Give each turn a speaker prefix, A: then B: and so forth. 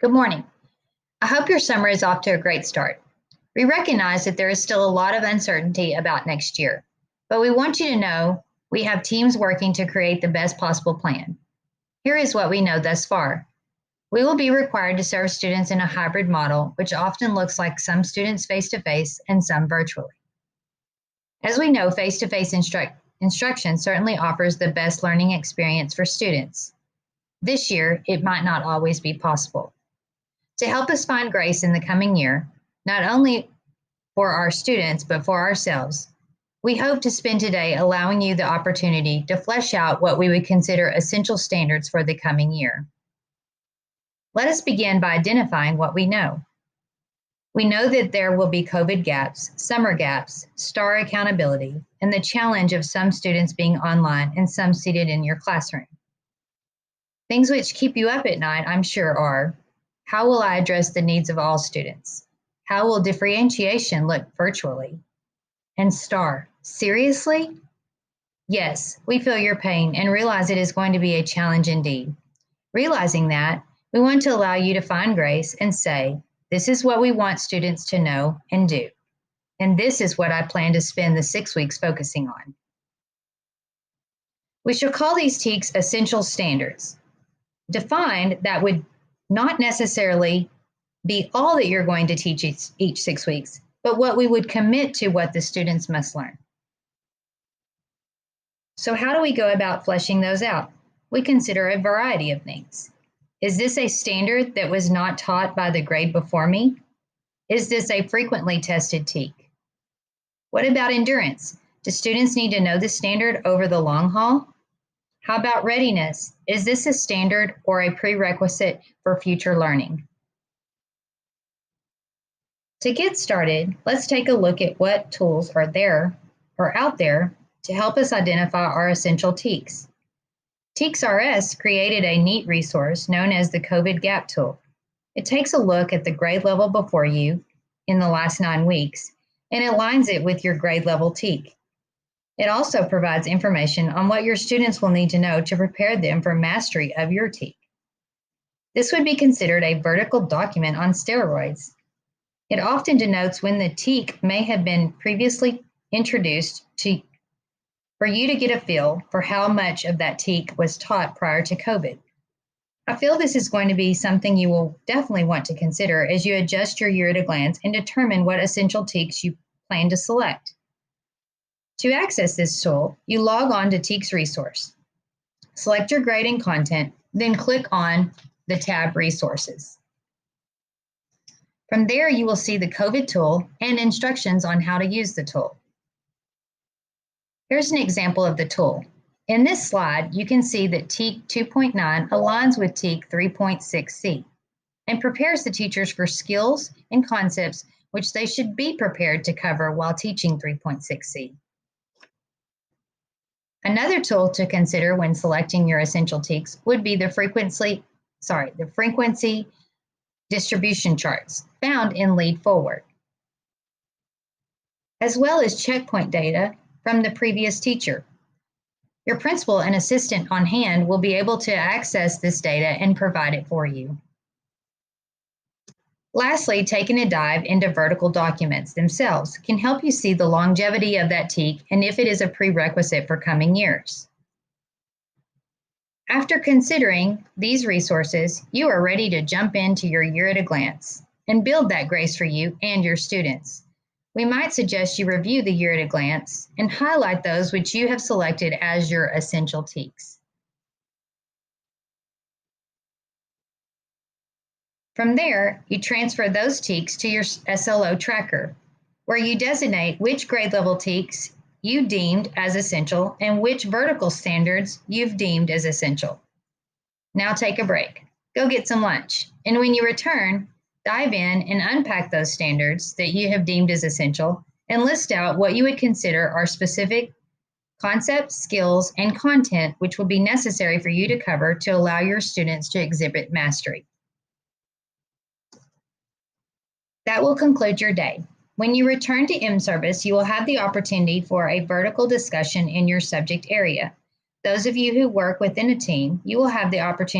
A: Good morning. I hope your summer is off to a great start. We recognize that there is still a lot of uncertainty about next year, but we want you to know we have teams working to create the best possible plan. Here is what we know thus far. We will be required to serve students in a hybrid model, which often looks like some students face-to-face and some virtually. As we know, face-to-face instruction certainly offers the best learning experience for students. This year, it might not always be possible. To help us find grace in the coming year, not only for our students, but for ourselves, we hope to spend today allowing you the opportunity to flesh out what we would consider essential standards for the coming year. Let us begin by identifying what we know. We know that there will be COVID gaps, summer gaps, STAR accountability, and the challenge of some students being online and some seated in your classroom. Things which keep you up at night, I'm sure, are: how will I address the needs of all students? How will differentiation look virtually? And STAR, seriously? Yes, we feel your pain and realize it is going to be a challenge indeed. Realizing that, we want to allow you to find grace and say, this is what we want students to know and do. And this is what I plan to spend the 6 weeks focusing on. We shall call these TEKS essential standards. Defined, that would not necessarily be all that you're going to teach each 6 weeks, but what we would commit to what the students must learn. So how do we go about fleshing those out? We consider a variety of things. Is this a standard that was not taught by the grade before me? Is this a frequently tested TEK? What about endurance? Do students need to know the standard over the long haul? How about readiness? Is this a standard or a prerequisite for future learning? To get started, let's take a look at what tools are out there to help us identify our essential TEKS. TEKS-RS created a neat resource known as the COVID Gap Tool. It takes a look at the grade level before you in the last 9 weeks and aligns it with your grade level TEK. It also provides information on what your students will need to know to prepare them for mastery of your TEK. This would be considered a vertical document on steroids. It often denotes when the TEK may have been previously introduced for you to get a feel for how much of that TEK was taught prior to COVID. I feel this is going to be something you will definitely want to consider as you adjust your year at a glance and determine what essential TEKS you plan to select. To access this tool, you log on to TEKS resource. Select your grade and content, then click on the tab Resources. From there, you will see the COVID tool and instructions on how to use the tool. Here's an example of the tool. In this slide, you can see that TEK 2.9 aligns with TEK 3.6c and prepares the teachers for skills and concepts which they should be prepared to cover while teaching 3.6c. Another tool to consider when selecting your essential TEKS would be the frequency distribution charts found in Lead Forward, as well as checkpoint data from the previous teacher. Your principal and assistant on hand will be able to access this data and provide it for you. Lastly, taking a dive into vertical documents themselves can help you see the longevity of that TEK and if it is a prerequisite for coming years. After considering these resources, you are ready to jump into your year at a glance and build that grace for you and your students. We might suggest you review the year at a glance and highlight those which you have selected as your essential TEKS. From there, you transfer those TEKS to your SLO tracker, where you designate which grade level TEKS you deemed as essential and which vertical standards you've deemed as essential. Now take a break, go get some lunch, and when you return, dive in and unpack those standards that you have deemed as essential and list out what you would consider are specific concepts, skills, and content which will be necessary for you to cover to allow your students to exhibit mastery. That will conclude your day. When you return to M-Service, you will have the opportunity for a vertical discussion in your subject area. Those of you who work within a team, you will have the opportunity